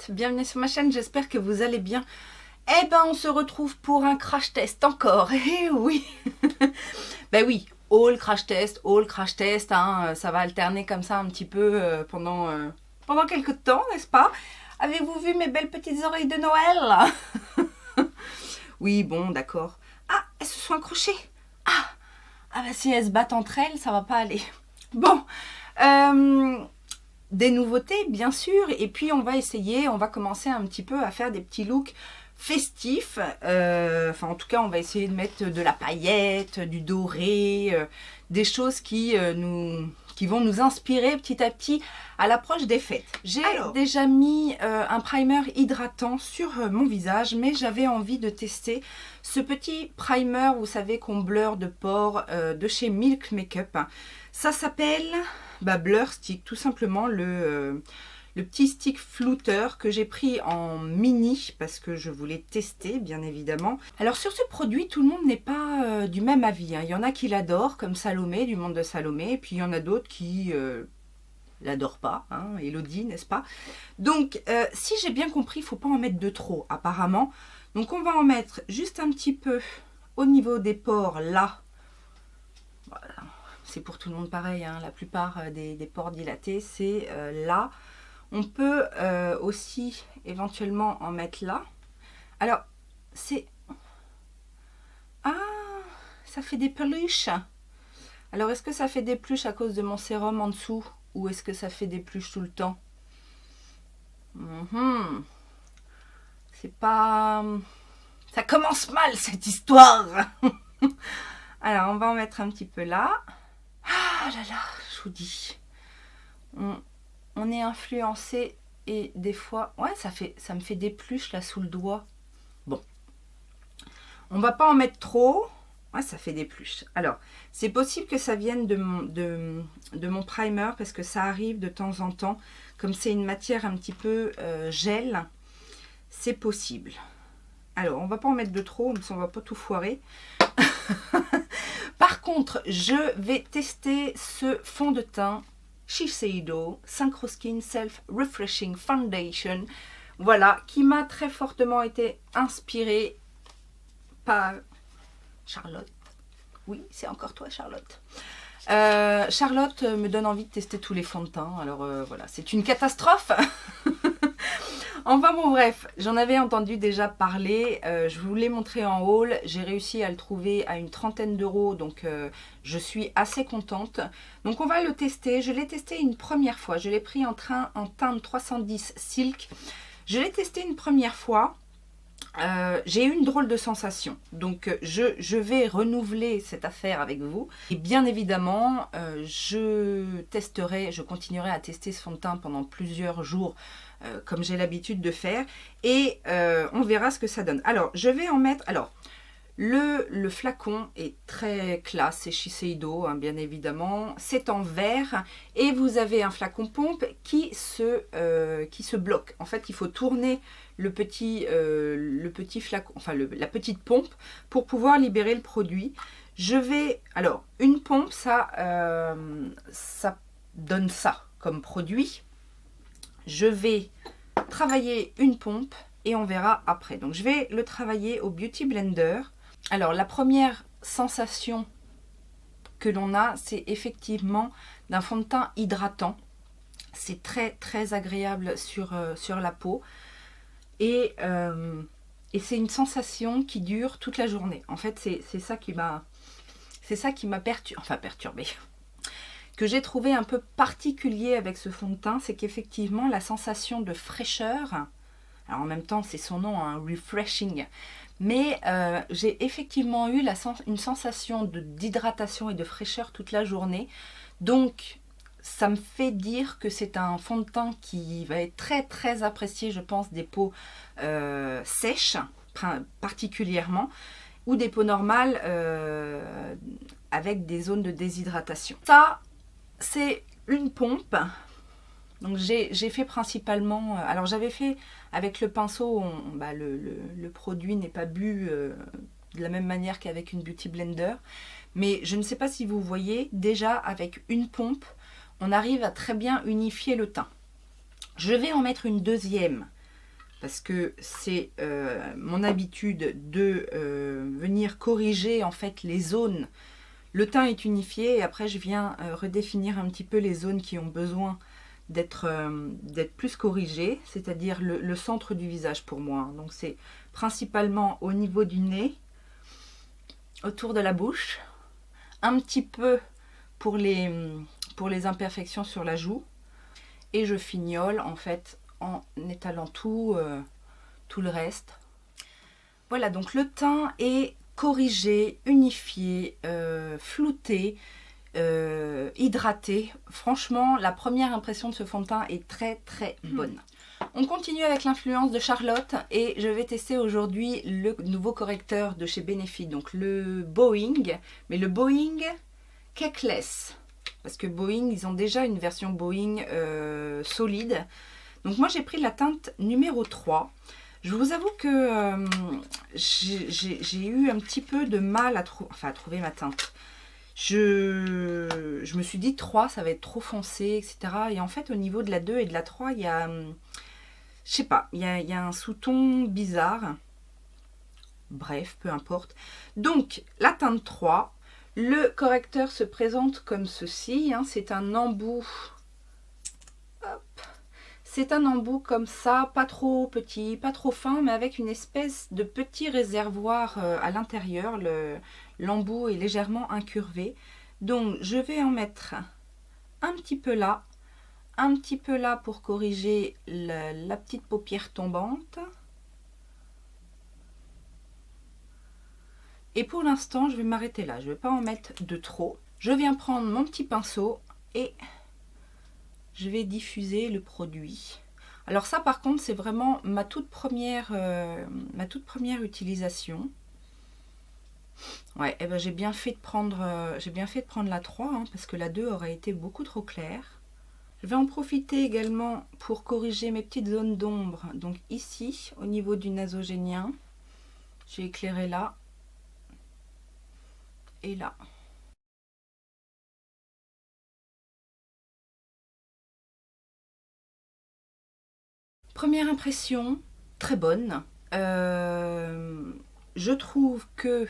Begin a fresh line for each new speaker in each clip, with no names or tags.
Charlotte, bienvenue sur ma chaîne, j'espère que vous allez bien. Eh ben on se retrouve pour un crash test encore, eh oui. Ben oui, haul crash test, hein, ça va alterner comme ça un petit peu pendant quelques temps, n'est-ce pas? Avez-vous vu mes belles petites oreilles de Noël? Oui, bon, d'accord. Ah, elles se sont accrochées. Ah bah si elles se battent entre elles, ça va pas aller. Bon, des nouveautés bien sûr, et puis on va commencer un petit peu à faire des petits looks festifs. Enfin en tout cas on va essayer de mettre de la paillette, du doré, des choses qui vont nous inspirer petit à petit à l'approche des fêtes. J'ai déjà mis un primer hydratant sur mon visage, mais j'avais envie de tester ce petit primer, vous savez, qu'on blur de pores de chez Milk Makeup. Ça s'appelle Blur Stick, tout simplement le petit stick flouteur que j'ai pris en mini parce que je voulais tester, bien évidemment. Alors sur ce produit, tout le monde n'est pas du même avis, hein. Il y en a qui l'adorent, comme Salomé, du monde de Salomé, et puis il y en a d'autres qui l'adorent pas, hein, Elodie, n'est-ce pas? Donc, si j'ai bien compris, il ne faut pas en mettre de trop, apparemment. Donc on va en mettre juste un petit peu au niveau des pores, là. Voilà. C'est pour tout le monde pareil, hein. La plupart des pores dilatés, c'est là. On peut aussi éventuellement en mettre là. Alors, c'est... Ah, ça fait des peluches. Alors, est-ce que ça fait des peluches à cause de mon sérum en dessous? Ou est-ce que ça fait des peluches tout le temps? C'est pas... Ça commence mal, cette histoire. Alors, on va en mettre un petit peu là. Ah là là, je vous dis. On est influencé et des fois... Ouais, ça me fait des peluches là sous le doigt. Bon. On va pas en mettre trop. Ouais, ça fait des peluches. Alors, c'est possible que ça vienne de mon primer parce que ça arrive de temps en temps. Comme c'est une matière un petit peu gel, c'est possible. Alors, on va pas en mettre de trop, mais on va pas tout foirer. Par contre, je vais tester ce fond de teint Shiseido Synchro Skin Self Refreshing Foundation. Voilà, qui m'a très fortement été inspiré par Charlotte. Oui, c'est encore toi, Charlotte. Charlotte me donne envie de tester tous les fonds de teint. Alors voilà, c'est une catastrophe. Enfin bon, bref, j'en avais entendu déjà parler, je vous l'ai montré en haul, j'ai réussi à le trouver à une trentaine d'euros, donc je suis assez contente. Donc on va le tester, je l'ai testé une première fois, je l'ai pris en teinte 310 Silk, je l'ai testé une première fois, j'ai eu une drôle de sensation, donc je vais renouveler cette affaire avec vous. Et bien évidemment, je continuerai à tester ce fond de teint pendant plusieurs jours, comme j'ai l'habitude de faire, et on verra ce que ça donne. Alors, je vais en mettre... Alors, le flacon est très classe, c'est Shiseido, hein, bien évidemment. C'est en verre et vous avez un flacon pompe qui se bloque. En fait, il faut tourner le petit flacon, enfin la petite pompe pour pouvoir libérer le produit. Alors, une pompe, ça donne ça comme produit. Je vais travailler une pompe et on verra après. Donc, je vais le travailler au Beauty Blender. Alors, la première sensation que l'on a, c'est effectivement d'un fond de teint hydratant. C'est très, très agréable sur la peau. Et c'est une sensation qui dure toute la journée. En fait, c'est ça qui m'a perturbée. Que j'ai trouvé un peu particulier avec ce fond de teint, c'est qu'effectivement, la sensation de fraîcheur, alors en même temps, c'est son nom, hein, refreshing, mais j'ai effectivement eu une sensation d'hydratation et de fraîcheur toute la journée. Donc, ça me fait dire que c'est un fond de teint qui va être très, très apprécié, je pense, des peaux sèches, particulièrement, ou des peaux normales avec des zones de déshydratation. Ça, c'est une pompe. Donc j'ai fait principalement, alors j'avais fait avec le pinceau, le produit n'est pas bu de la même manière qu'avec une Beauty Blender, mais je ne sais pas si vous voyez, déjà avec une pompe, on arrive à très bien unifier le teint. Je vais en mettre une deuxième parce que c'est mon habitude de venir corriger en fait les zones. Le teint est unifié et après je viens redéfinir un petit peu les zones qui ont besoin d'être plus corrigées, c'est-à-dire le centre du visage pour moi. Donc c'est principalement au niveau du nez, autour de la bouche, un petit peu pour les imperfections sur la joue, et je fignole en fait en étalant tout le reste. Voilà, donc le teint est corrigé, unifié, flouté, hydraté. Franchement, la première impression de ce fond de teint est très très bonne. On continue avec l'influence de Charlotte et je vais tester aujourd'hui le nouveau correcteur de chez Benefit, donc le Boeing, mais le Boeing Cakeless. Parce que Boeing, ils ont déjà une version Boeing solide. Donc moi j'ai pris la teinte numéro 3. Je vous avoue que j'ai eu un petit peu de mal à trouver ma teinte. Je me suis dit 3 ça va être trop foncé, etc. Et en fait au niveau de la 2 et de la 3, il y a, je sais pas, il y a un sous-ton bizarre. Bref, peu importe. Donc la teinte 3, le correcteur se présente comme ceci, hein, c'est un embout. Hop. C'est un embout comme ça, pas trop petit, pas trop fin, mais avec une espèce de petit réservoir à l'intérieur. L'embout est légèrement incurvé. Donc je vais en mettre un petit peu là pour corriger la petite paupière tombante. Et pour l'instant, je vais m'arrêter là. Je ne vais pas en mettre de trop. Je viens prendre mon petit pinceau et je vais diffuser le produit. Alors ça par contre c'est vraiment ma toute première utilisation. Ouais, et ben j'ai bien fait de prendre la 3 hein, parce que la 2 aurait été beaucoup trop claire. Je vais en profiter également pour corriger mes petites zones d'ombre. Donc ici au niveau du nasogénien, j'ai éclairé là et là. Première impression, très bonne. Je trouve que...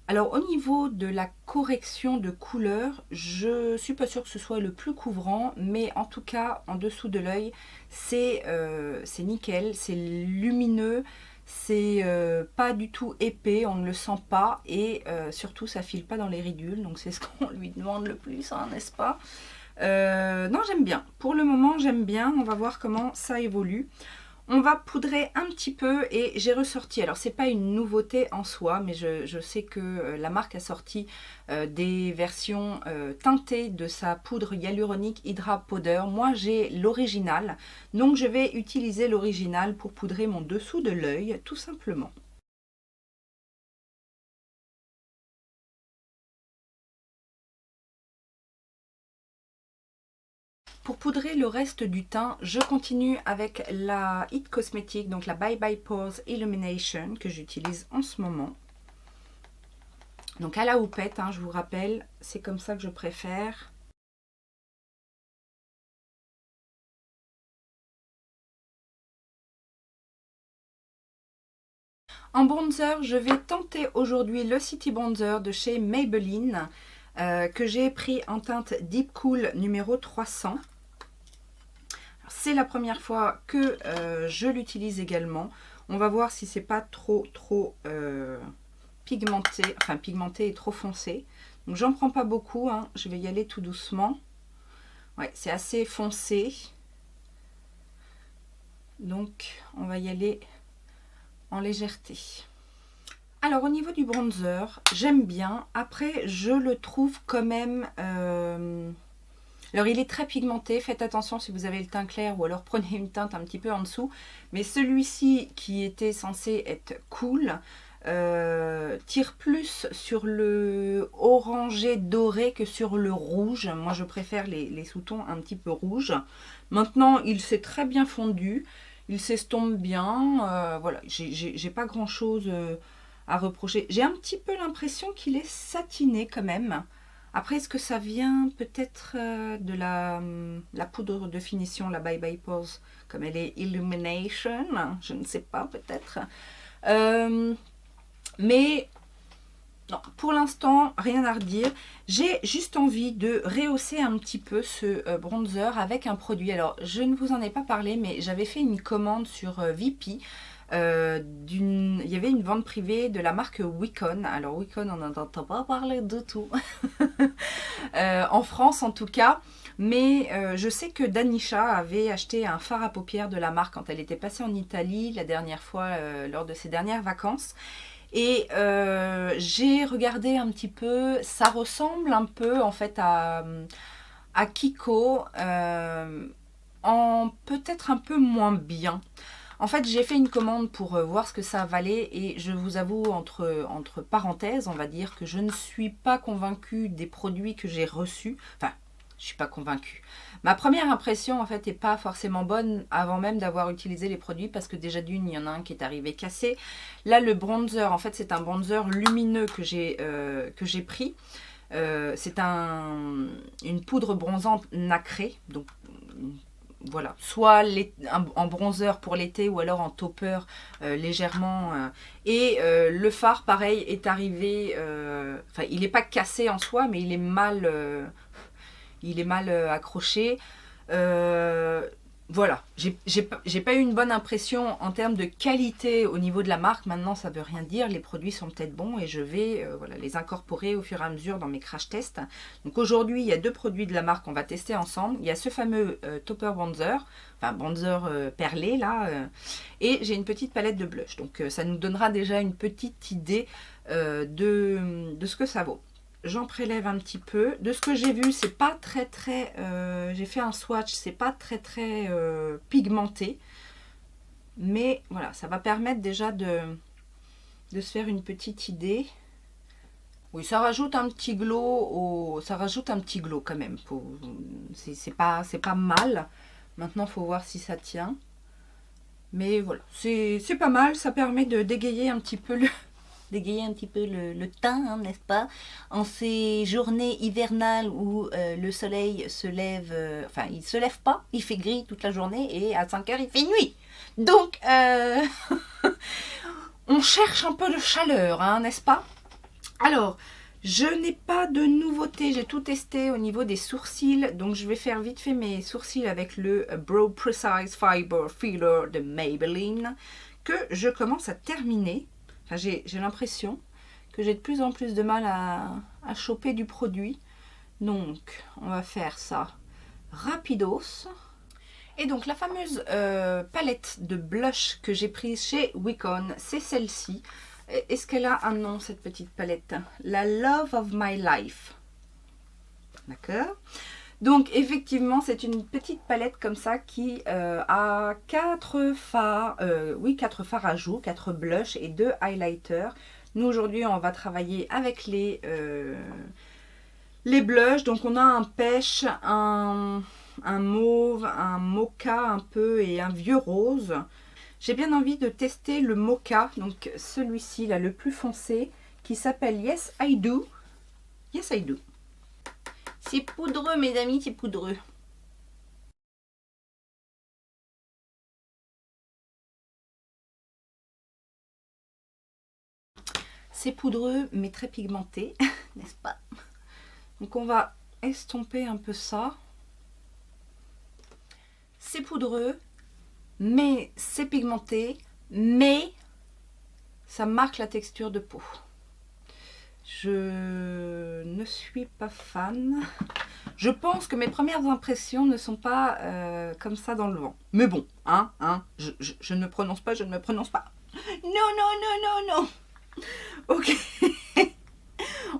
Alors au niveau de la correction de couleur, je suis pas sûre que ce soit le plus couvrant, mais en tout cas en dessous de l'œil, c'est nickel, c'est lumineux, c'est pas du tout épais, on ne le sent pas et surtout ça file pas dans les ridules, donc c'est ce qu'on lui demande le plus, hein, n'est-ce pas? Non, j'aime bien. Pour le moment, j'aime bien. On va voir comment ça évolue. On va poudrer un petit peu et j'ai ressorti, alors c'est pas une nouveauté en soi, mais je sais que la marque a sorti des versions teintées de sa poudre hyaluronique Hydra Powder. Moi j'ai l'original, donc je vais utiliser l'original pour poudrer mon dessous de l'œil tout simplement. Pour poudrer le reste du teint, je continue avec la It Cosmetics, donc la Bye Bye Pores Illumination que j'utilise en ce moment. Donc à la houppette, hein, je vous rappelle, c'est comme ça que je préfère. En bronzer, je vais tenter aujourd'hui le City Bronzer de chez Maybelline que j'ai pris en teinte Deep Cool numéro 300. C'est la première fois que je l'utilise également. On va voir si c'est pas trop pigmenté, enfin pigmenté et trop foncé. Donc j'en prends pas beaucoup, hein. Je vais y aller tout doucement. Ouais, c'est assez foncé. Donc on va y aller en légèreté. Alors au niveau du bronzer, j'aime bien. Après, je le trouve quand même... Alors il est très pigmenté, faites attention si vous avez le teint clair ou alors prenez une teinte un petit peu en dessous. Mais celui-ci qui était censé être cool, tire plus sur le orangé doré que sur le rouge. Moi je préfère les sous-tons un petit peu rouges. Maintenant il s'est très bien fondu, il s'estompe bien. Voilà, j'ai pas grand chose à reprocher. J'ai un petit peu l'impression qu'il est satiné quand même. Après, est-ce que ça vient peut-être de la poudre de finition, la Bye Bye Pores, comme elle est Illumination, je ne sais pas, peut-être. Mais non, pour l'instant, rien à redire. J'ai juste envie de rehausser un petit peu ce bronzer avec un produit. Alors, je ne vous en ai pas parlé, mais j'avais fait une commande sur VP. Il y avait une vente privée de la marque Wicon. Alors Wicon, on n'entend pas parler de tout. En France en tout cas. Mais je sais que Danisha avait acheté un fard à paupières de la marque quand elle était passée en Italie la dernière fois lors de ses dernières vacances. Et j'ai regardé un petit peu, ça ressemble un peu en fait à Kiko, en peut-être un peu moins bien. En fait, j'ai fait une commande pour voir ce que ça valait et je vous avoue, entre parenthèses, on va dire que je ne suis pas convaincue des produits que j'ai reçus. Enfin, je ne suis pas convaincue. Ma première impression, en fait, n'est pas forcément bonne avant même d'avoir utilisé les produits parce que déjà d'une, il y en a un qui est arrivé cassé. Là, le bronzer, en fait, c'est un bronzer lumineux que j'ai pris. C'est une poudre bronzante nacrée, donc voilà, soit en bronzer pour l'été ou alors en topper légèrement. Et le fard, pareil, est arrivé. Enfin, il n'est pas cassé en soi, mais il est mal accroché. Voilà, j'ai pas eu une bonne impression en termes de qualité au niveau de la marque. Maintenant, ça veut rien dire. Les produits sont peut-être bons et je vais voilà, les incorporer au fur et à mesure dans mes crash tests. Donc aujourd'hui, il y a 2 produits de la marque qu'on va tester ensemble. Il y a ce fameux topper bronzer, enfin bronzer perlé là, et j'ai une petite palette de blush. Donc ça nous donnera déjà une petite idée de ce que ça vaut. J'en prélève un petit peu. De ce que j'ai vu, c'est pas très j'ai fait un swatch, c'est pas très pigmenté. Mais voilà, ça va permettre déjà de se faire une petite idée. Oui, ça rajoute un petit glow, ça rajoute un petit glow quand même. C'est pas mal. Maintenant, il faut voir si ça tient. Mais voilà, c'est pas mal. Ça permet de dégayer un petit peu le teint, hein, n'est-ce pas? En ces journées hivernales où le soleil se lève, enfin il se lève pas, il fait gris toute la journée et à 5 heures il fait nuit. Donc on cherche un peu de chaleur, hein, n'est-ce pas? Alors, je n'ai pas de nouveauté, j'ai tout testé au niveau des sourcils, donc je vais faire vite fait mes sourcils avec le Brow Precise Fiber Filler de Maybelline que je commence à terminer. Enfin, j'ai l'impression que j'ai de plus en plus de mal à choper du produit. Donc, on va faire ça rapidos. Et donc, la fameuse palette de blush que j'ai prise chez Wicon, c'est celle-ci. Est-ce qu'elle a un nom, cette petite palette? La Love of My Life. D'accord? Donc, effectivement, c'est une petite palette comme ça qui a 4 fards, 4 fards à joues, 4 blushs et 2 highlighters. Nous, aujourd'hui, on va travailler avec les blushs. Donc, on a un pêche, un mauve, un mocha un peu et un vieux rose. J'ai bien envie de tester le mocha, donc celui-ci là, le plus foncé, qui s'appelle Yes I Do. Yes I Do. C'est poudreux, mes amis, c'est poudreux. C'est poudreux, mais très pigmenté, n'est-ce pas? Donc on va estomper un peu ça. C'est poudreux, mais c'est pigmenté, mais ça marque la texture de peau. Je ne suis pas fan. Je pense que mes premières impressions ne sont pas comme ça dans le vent. Mais bon, je ne me prononce pas, je ne me prononce pas. Non, non, non, non, non. Ok.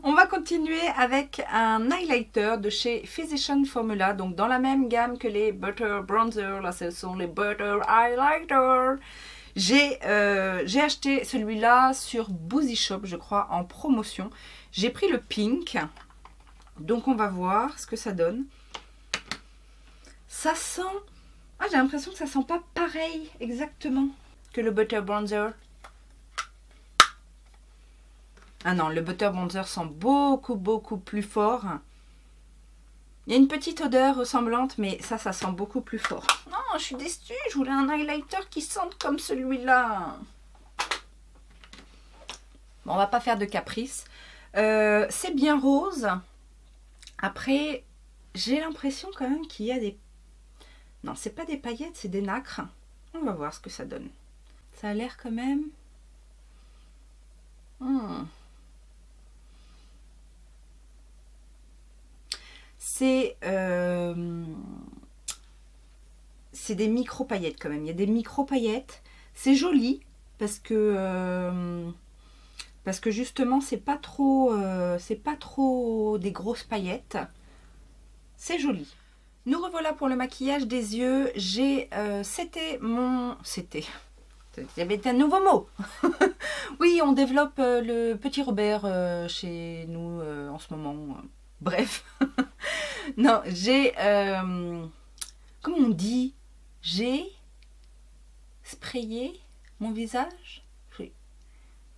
On va continuer avec un highlighter de chez Physician Formula. Donc dans la même gamme que les Butter Bronzer. Là, ce sont les Butter Highlighter. J'ai acheté celui-là sur Boozy Shop, je crois, en promotion. J'ai pris le pink. Donc on va voir ce que ça donne. Ça sent... Ah, j'ai l'impression que ça sent pas pareil exactement que le Butter Bronzer. Ah non, le Butter Bronzer sent beaucoup plus fort. Il y a une petite odeur ressemblante, mais ça sent beaucoup plus fort. Non, je suis déçue, je voulais un highlighter qui sente comme celui-là. Bon, on va pas faire de caprice. C'est bien rose. Après, j'ai l'impression quand même qu'il y a des... Non, c'est pas des paillettes, c'est des nacres. On va voir ce que ça donne. Ça a l'air quand même... C'est des micro-paillettes quand même. Il y a des micro-paillettes. C'est joli parce que justement, c'est pas trop des grosses paillettes. C'est joli. Nous revoilà pour le maquillage des yeux. C'était... Il y avait un nouveau mot. Oui, on développe le petit Robert chez nous en ce moment. Bref. Non, comment on dit? J'ai sprayé mon visage.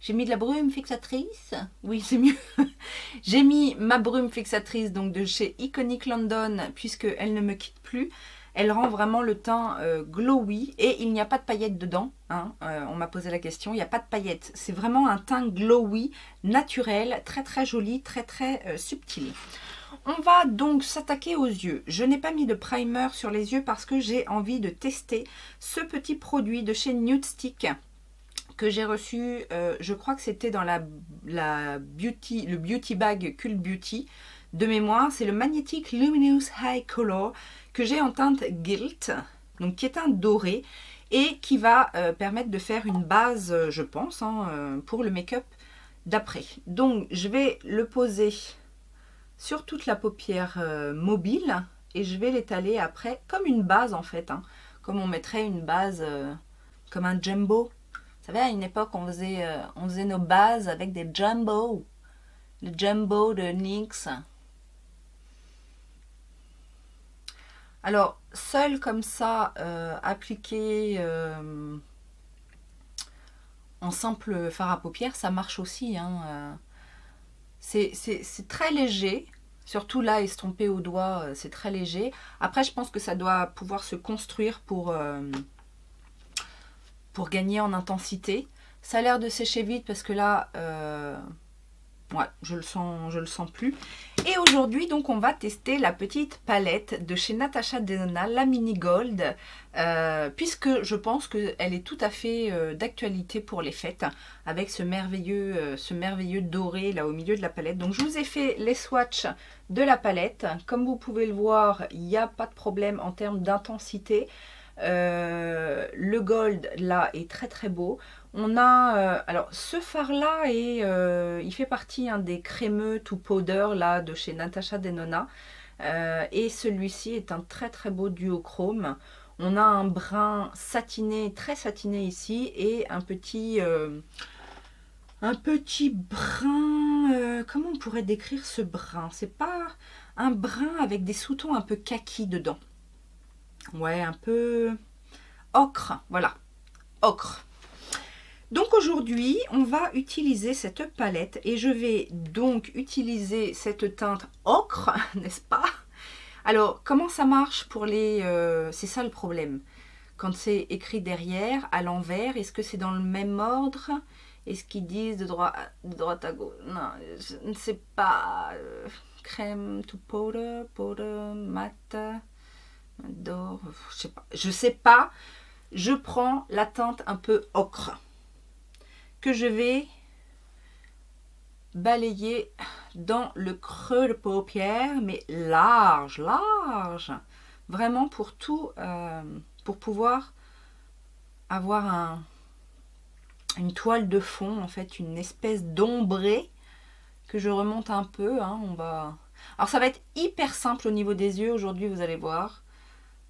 J'ai mis de la brume fixatrice. Oui, c'est mieux. J'ai mis ma brume fixatrice donc de chez Iconic London puisqu'elle ne me quitte plus. Elle rend vraiment le teint glowy et il n'y a pas de paillettes dedans. Hein. On m'a posé la question, il n'y a pas de paillettes. C'est vraiment un teint glowy, naturel, très joli, très subtil. On va donc s'attaquer aux yeux. Je n'ai pas mis de primer sur les yeux parce que j'ai envie de tester ce petit produit de chez Nude Stick que j'ai reçu, je crois que c'était dans le beauty bag Cult Beauty de mémoire. C'est le Magnetic Luminous High Color que j'ai en teinte Gilt, donc qui est un doré et qui va permettre de faire une base, je pense, hein, pour le make-up d'après. Donc je vais le poser sur toute la paupière mobile et je vais l'étaler après comme une base en fait, hein, comme on mettrait une base comme un jumbo. Vous savez, à une époque, on faisait nos bases avec des jumbo. Le jumbo de NYX. Alors, seul comme ça, appliqué en simple fard à paupières, ça marche aussi. Hein. C'est très léger. Surtout là, estompé au doigt, c'est très léger. Après, je pense que ça doit pouvoir se construire pour gagner en intensité. Ça a l'air de sécher vite parce que là, ouais, je le sens plus. Et aujourd'hui, donc, on va tester la petite palette de chez Natasha Denona, la Mini Gold, puisque je pense qu'elle est tout à fait d'actualité pour les fêtes, avec ce merveilleux doré là au milieu de la palette. Donc, je vous ai fait les swatchs de la palette. Comme vous pouvez le voir, il n'y a pas de problème en termes d'intensité. Le gold là est très beau. On a alors ce fard là il fait partie des crémeux to powder là de chez Natasha Denona et celui-ci est un très beau duochrome. On a un brun satiné, très satiné ici et un petit brun, comment on pourrait décrire ce brun? C'est pas un brun avec des sous-tons un peu kaki dedans. Ouais, un peu ocre, voilà, ocre. Donc aujourd'hui, on va utiliser cette palette et je vais donc utiliser cette teinte ocre, n'est-ce pas? Alors, comment ça marche pour les... c'est ça le problème. Quand c'est écrit derrière, à l'envers, est-ce que c'est dans le même ordre? Est-ce qu'ils disent de droite à gauche? Non, je ne sais pas. Crème to powder, mat... d'or, je sais pas, je prends la teinte un peu ocre que je vais balayer dans le creux de paupière, mais large, vraiment pour tout, pour pouvoir avoir une toile de fond, en fait, une espèce d'ombré que je remonte un peu, hein, alors ça va être hyper simple au niveau des yeux aujourd'hui, vous allez voir.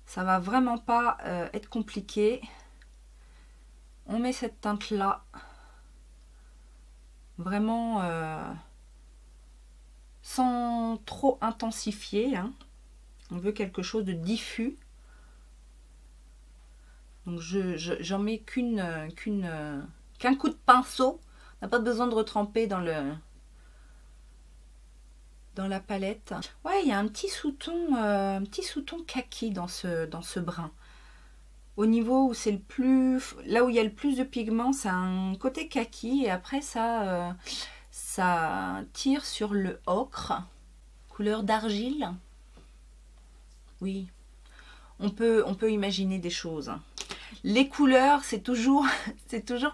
Ça va vraiment pas être compliqué. On met cette teinte là. Vraiment sans trop intensifier. Hein. On veut quelque chose de diffus. Donc j'en mets qu'un coup de pinceau. n'a pas besoin de retremper dans la palette. Ouais, il y a un petit sous-ton kaki dans ce brun. Au niveau où c'est le plus... Là où il y a le plus de pigments, ça a un côté kaki. Et après, ça tire sur le ocre. Couleur d'argile. Oui. On peut imaginer des choses. Les couleurs, c'est toujours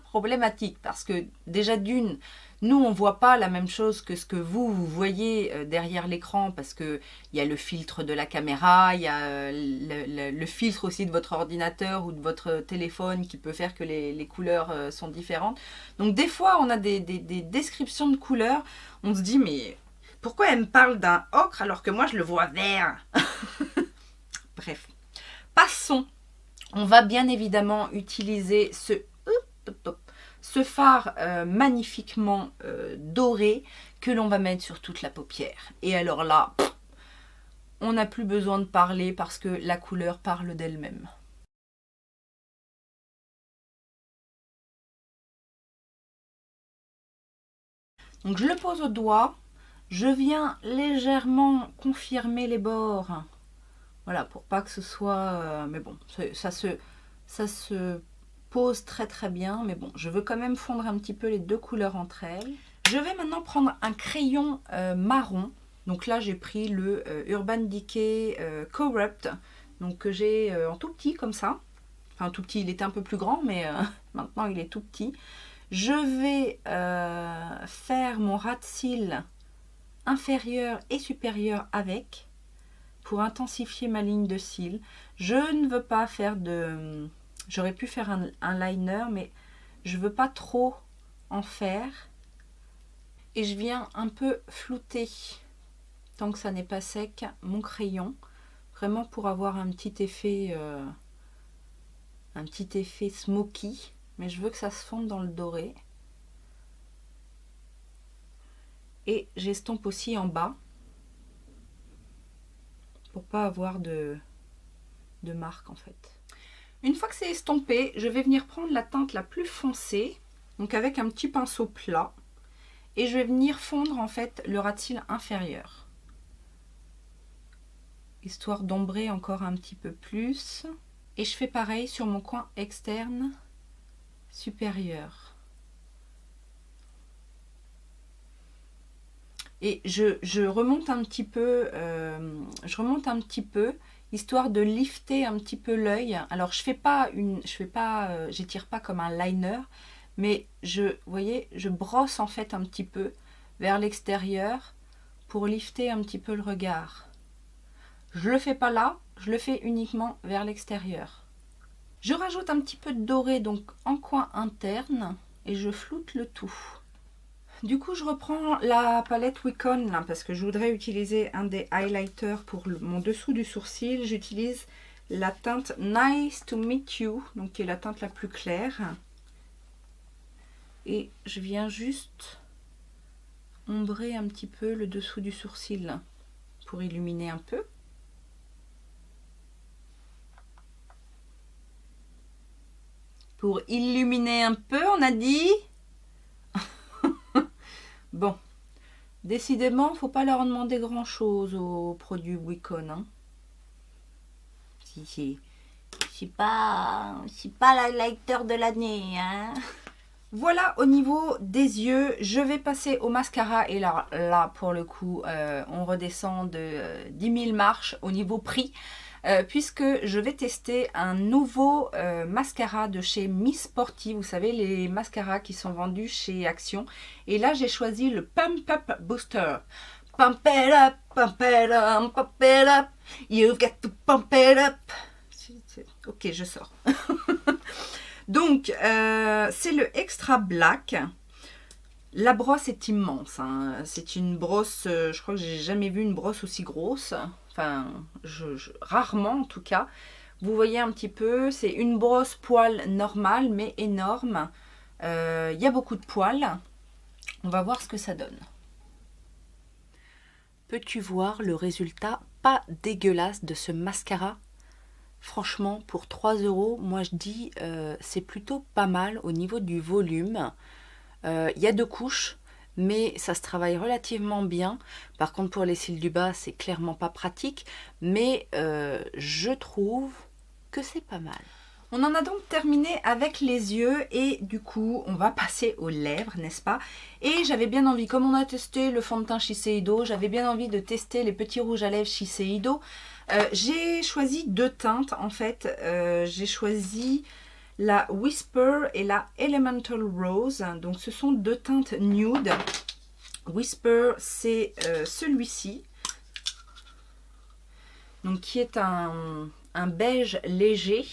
problématique. Parce que déjà d'une... Nous, on ne voit pas la même chose que ce que vous voyez derrière l'écran parce qu'il y a le filtre de la caméra, il y a le filtre aussi de votre ordinateur ou de votre téléphone qui peut faire que les couleurs sont différentes. Donc des fois, on a des descriptions de couleurs, on se dit mais pourquoi elle me parle d'un ocre alors que moi je le vois vert? Bref, passons. On va bien évidemment utiliser ce fard magnifiquement doré que l'on va mettre sur toute la paupière. Et alors là, on n'a plus besoin de parler parce que la couleur parle d'elle-même. Donc je le pose au doigt, je viens légèrement confirmer les bords. Voilà, pour pas que ce soit... mais bon, ça se pose très très bien, mais bon, je veux quand même fondre un petit peu les deux couleurs entre elles. Je vais maintenant prendre un crayon marron. Donc là, j'ai pris le Urban Decay Corrupt, donc que j'ai en tout petit comme ça. Enfin, tout petit, il était un peu plus grand, mais maintenant il est tout petit. Je vais faire mon ras de cils inférieur et supérieur avec, pour intensifier ma ligne de cils. Je ne veux pas faire de... J'aurais pu faire un liner, mais je ne veux pas trop en faire. Et je viens un peu flouter, tant que ça n'est pas sec, mon crayon. Vraiment pour avoir un petit effet smoky. Mais je veux que ça se fonde dans le doré. Et j'estompe aussi en bas. Pour pas avoir de marque en fait. Une fois que c'est estompé, je vais venir prendre la teinte la plus foncée, donc avec un petit pinceau plat, et je vais venir fondre en fait le ras de cils inférieur, histoire d'ombrer encore un petit peu plus. Et je fais pareil sur mon coin externe supérieur. Et je remonte un petit peu, histoire de lifter un petit peu l'œil. Alors j'étire pas comme un liner, mais vous voyez, je brosse en fait un petit peu vers l'extérieur pour lifter un petit peu le regard. Je le fais pas là, je le fais uniquement vers l'extérieur. Je rajoute un petit peu de doré donc en coin interne et je floute le tout. Du coup, je reprends la palette Wicon là, parce que je voudrais utiliser un des highlighters pour mon dessous du sourcil. J'utilise la teinte Nice to Meet You, donc qui est la teinte la plus claire. Et je viens juste ombrer un petit peu le dessous du sourcil pour illuminer un peu. Pour illuminer un peu, on a dit. Bon, décidément, faut pas leur demander grand chose aux produits Wicon. Hein. C'est pas l'highlighter de l'année. Hein. Voilà au niveau des yeux, je vais passer au mascara et là pour le coup, on redescend de 10 000 marches au niveau prix. Puisque je vais tester un nouveau mascara de chez Miss Sporty. Vous savez, les mascaras qui sont vendus chez Action. Et là, j'ai choisi le Pump Up Booster. Pump it up, pump it up, pump it up. You've got to pump it up. Ok, je sors. Donc, c'est le Extra Black. La brosse est immense. Hein. C'est une brosse, je crois que j'ai jamais vu une brosse aussi grosse. Enfin, rarement en tout cas. Vous voyez un petit peu, c'est une brosse poil normale mais énorme. Il y a beaucoup de poils. On va voir ce que ça donne. Peux-tu voir le résultat pas dégueulasse de ce mascara? Franchement, pour 3 €, moi je dis c'est plutôt pas mal au niveau du volume. Il y a 2 couches, mais ça se travaille relativement bien. Par contre, pour les cils du bas, c'est clairement pas pratique, mais je trouve que c'est pas mal. On en a donc terminé avec les yeux et du coup, on va passer aux lèvres, n'est-ce pas? Et j'avais bien envie, comme on a testé le fond de teint Shiseido, j'avais bien envie de tester les petits rouges à lèvres Shiseido. J'ai choisi 2 teintes en fait. J'ai choisi la Whisper et la Elemental Rose. Donc ce sont 2 teintes nude. Whisper, c'est celui-ci. Donc qui est un beige léger.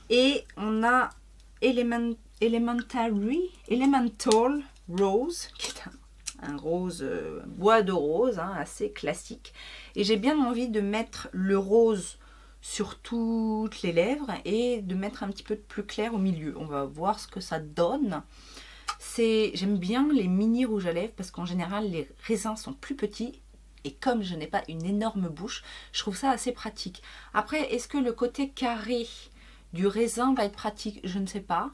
Et on a Elemental Rose, qui est un rose, bois de rose, hein, assez classique. Et j'ai bien envie de mettre le rose sur toutes les lèvres et de mettre un petit peu de plus clair au milieu. On va voir ce que ça donne. J'aime bien les mini rouges à lèvres parce qu'en général, les raisins sont plus petits. Et comme je n'ai pas une énorme bouche, je trouve ça assez pratique. Après, est-ce que le côté carré du raisin va être pratique? Je ne sais pas.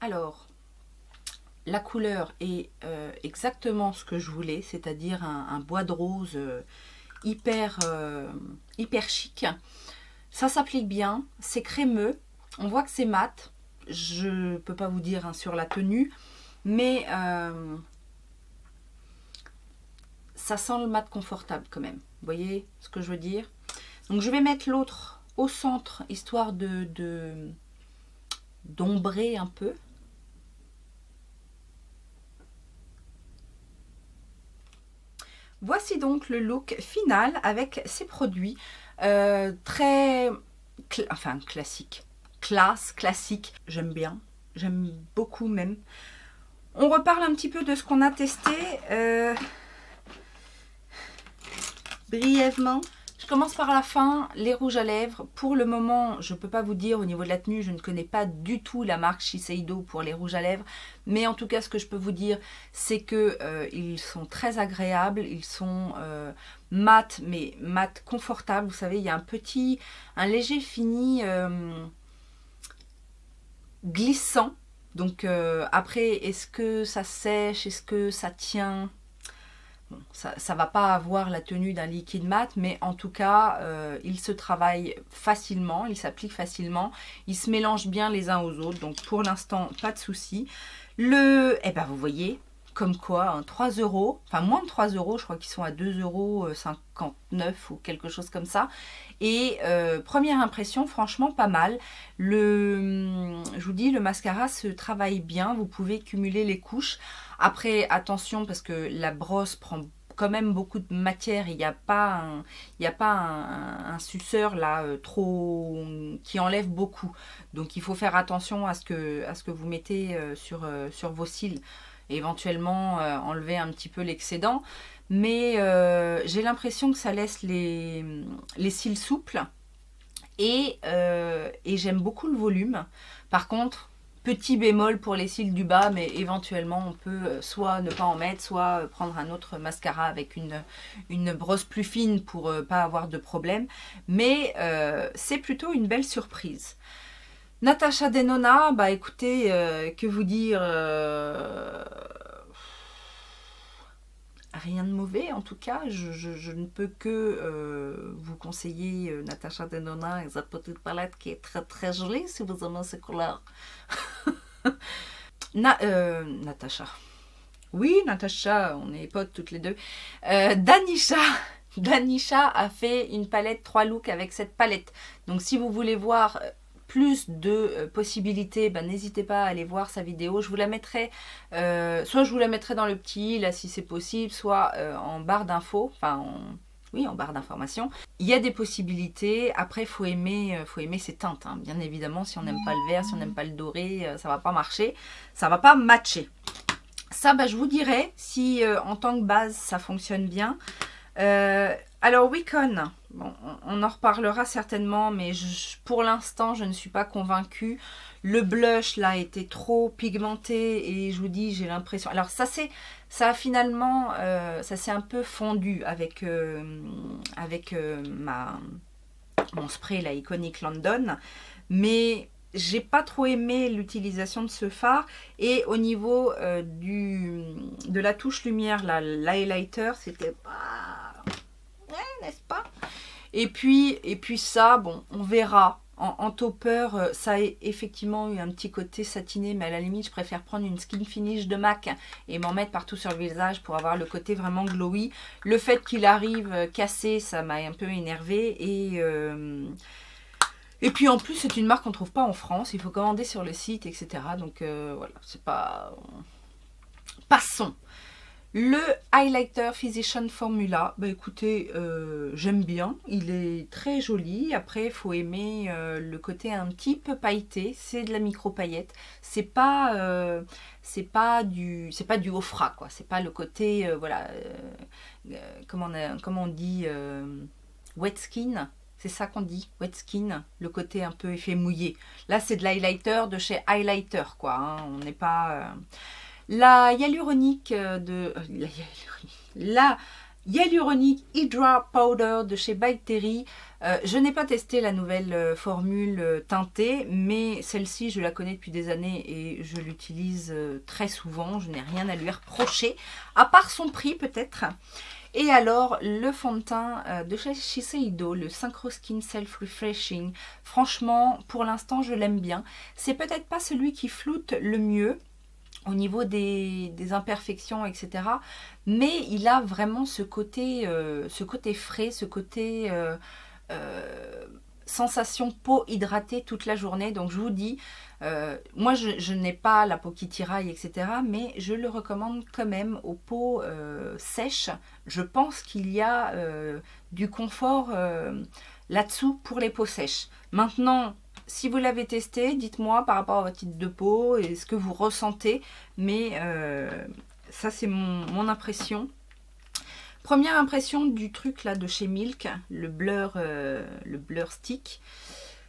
Alors, la couleur est exactement ce que je voulais, c'est-à-dire un bois de rose hyper chic. Ça s'applique bien, c'est crémeux. On voit que c'est mat. Je ne peux pas vous dire hein, sur la tenue, mais ça sent le mat confortable quand même. Vous voyez ce que je veux dire? Donc je vais mettre l'autre au centre, histoire d'ombrer un peu. Voici donc le look final avec ces produits très classique. Classique. J'aime bien. J'aime beaucoup même. On reparle un petit peu de ce qu'on a testé brièvement. Je commence par la fin, les rouges à lèvres. Pour le moment, je ne peux pas vous dire au niveau de la tenue, je ne connais pas du tout la marque Shiseido pour les rouges à lèvres. Mais en tout cas, ce que je peux vous dire, c'est que ils sont très agréables. Ils sont mat, mais mat confortable. Vous savez, il y a un léger fini glissant. Donc après, est-ce que ça sèche? Est-ce que ça tient? Bon, ça ne va pas avoir la tenue d'un liquide mat, mais en tout cas, il se travaille facilement, il s'applique facilement, il se mélange bien les uns aux autres, donc pour l'instant, pas de souci. Eh ben, vous voyez, comme quoi, hein, 3 €, enfin moins de 3 €, je crois qu'ils sont à 2,59 € ou quelque chose comme ça. Et première impression, franchement pas mal. Je vous dis, le mascara se travaille bien, vous pouvez cumuler les couches. Après, attention, parce que la brosse prend quand même beaucoup de matière. Il n'y a pas un suceur là qui enlève beaucoup. Donc il faut faire attention à ce que vous mettez sur vos cils. Et éventuellement enlever un petit peu l'excédent. Mais j'ai l'impression que ça laisse les cils souples. Et j'aime beaucoup le volume. Par contre, petit bémol pour les cils du bas, mais éventuellement on peut soit ne pas en mettre, soit prendre un autre mascara avec une brosse plus fine pour pas avoir de problème. Mais c'est plutôt une belle surprise. Natasha Denona, bah écoutez, que vous dire, rien de mauvais en tout cas, je ne peux que vous conseiller Natasha Denona avec cette petite palette qui est très très jolie si vous aimez ces couleurs. Natasha. Oui, Natasha, on est potes toutes les deux. Danisha a fait une palette 3 looks avec cette palette. Donc si vous voulez voir plus de possibilités, ben, n'hésitez pas à aller voir sa vidéo. Je vous la mettrai, soit je vous la mettrai dans le petit, là si c'est possible, soit en barre d'infos, enfin en barre d'information. Il y a des possibilités. Après, faut aimer ces teintes. Hein. Bien évidemment, si on n'aime pas le vert, si on n'aime pas le doré, ça va pas marcher, ça va pas matcher. Ça, bah, je vous dirai si en tant que base, ça fonctionne bien. Alors, Wicon, bon, on en reparlera certainement, mais pour l'instant, je ne suis pas convaincue. Le blush, là, était trop pigmenté et je vous dis, j'ai l'impression... Alors, ça a finalement, ça s'est un peu fondu avec mon spray, la Iconic London. Mais j'ai pas trop aimé l'utilisation de ce fard. Et au niveau de la touche lumière, l'highlighter, c'était pas... Ouais, n'est-ce pas? Et puis ça, bon, on verra. En topper, ça a effectivement eu un petit côté satiné, mais à la limite, je préfère prendre une skin finish de MAC et m'en mettre partout sur le visage pour avoir le côté vraiment glowy. Le fait qu'il arrive cassé, ça m'a un peu énervé. Et puis en plus, c'est une marque qu'on ne trouve pas en France. Il faut commander sur le site, etc. Donc voilà, c'est pas... Passons. Le highlighter Physician Formula, bah écoutez, j'aime bien, il est très joli. Après, il faut aimer le côté un petit peu pailleté, c'est de la micro paillette. C'est pas du haut fras quoi. C'est pas le côté voilà, comment on dit, wet skin. C'est ça qu'on dit, wet skin, le côté un peu effet mouillé. Là, c'est de l'highlighter de chez Highlighter quoi. Hein. On n'est pas la hyaluronique la hyaluronique Hydra Powder de chez By Terry. Je n'ai pas testé la nouvelle formule teintée, mais celle-ci, je la connais depuis des années et je l'utilise très souvent. Je n'ai rien à lui reprocher, à part son prix peut-être. Et alors, le fond de teint de chez Shiseido, le Synchro Skin Self Refreshing. Franchement, pour l'instant, je l'aime bien. C'est peut-être pas celui qui floute le mieux au niveau des imperfections, etc. Mais il a vraiment ce côté frais, ce côté sensation peau hydratée toute la journée. Donc je vous dis, moi je n'ai pas la peau qui tiraille, etc. Mais je le recommande quand même aux peaux sèches. Je pense qu'il y a du confort là-dessous pour les peaux sèches. Maintenant, si vous l'avez testé, dites-moi par rapport à votre type de peau et ce que vous ressentez. Mais ça, c'est mon impression. Première impression du truc là de chez Milk, le blur stick.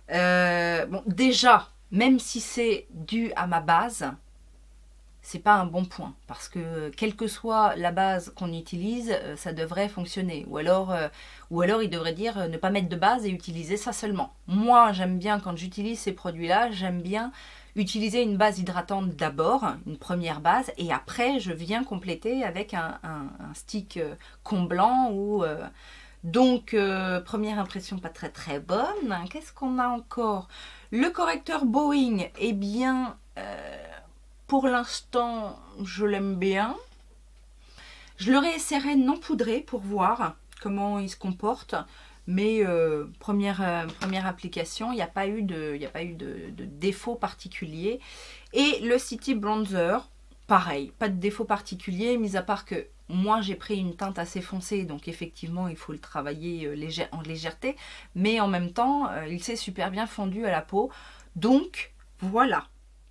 Bon, déjà, même si c'est dû à ma base, c'est pas un bon point. Parce que quelle que soit la base qu'on utilise, ça devrait fonctionner. Ou alors il devrait dire ne pas mettre de base et utiliser ça seulement. Moi, j'aime bien quand j'utilise ces produits-là, j'aime bien utiliser une base hydratante d'abord, une première base, et après je viens compléter avec un stick comblant ou... Donc, première impression pas très très bonne. Qu'est-ce qu'on a encore? Le correcteur Boeing, eh bien... pour l'instant, je l'aime bien. Je le réessayerai non poudré pour voir comment il se comporte. Mais première application, il n'y a pas eu de défaut particulier. Et le City Bronzer, pareil, pas de défaut particulier, mis à part que moi j'ai pris une teinte assez foncée, donc effectivement il faut le travailler en légèreté. Mais en même temps, il s'est super bien fondu à la peau. Donc voilà.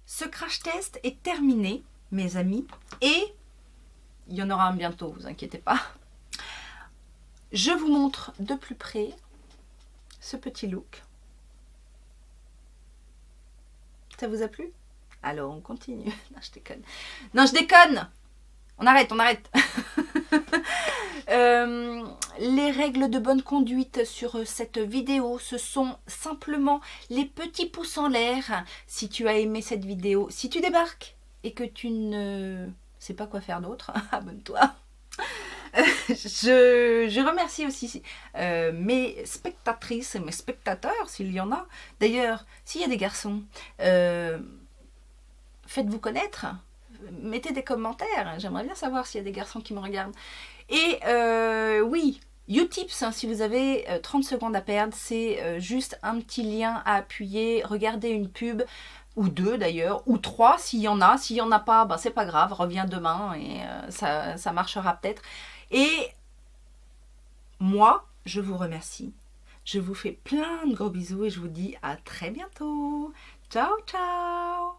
Ce crash test est terminé, mes amis, et il y en aura un bientôt, vous inquiétez pas. Je vous montre de plus près ce petit look. Ça vous a plu? Alors on continue. Non, je déconne. Non, je déconne. On arrête. Les règles de bonne conduite sur cette vidéo, ce sont simplement les petits pouces en l'air si tu as aimé cette vidéo. Si tu débarques et que tu ne sais pas quoi faire d'autre, abonne-toi. Je remercie aussi mes spectatrices et mes spectateurs, s'il y en a. D'ailleurs, s'il y a des garçons, faites-vous connaître. Mettez des commentaires, j'aimerais bien savoir s'il y a des garçons qui me regardent. Et oui, Utips, hein, si vous avez 30 secondes à perdre, c'est juste un petit lien à appuyer, regardez une pub, ou deux d'ailleurs, ou trois s'il y en a. S'il n'y en a pas, ben, c'est pas grave, reviens demain et ça marchera peut-être. Et moi, je vous remercie. Je vous fais plein de gros bisous et je vous dis à très bientôt. Ciao, ciao!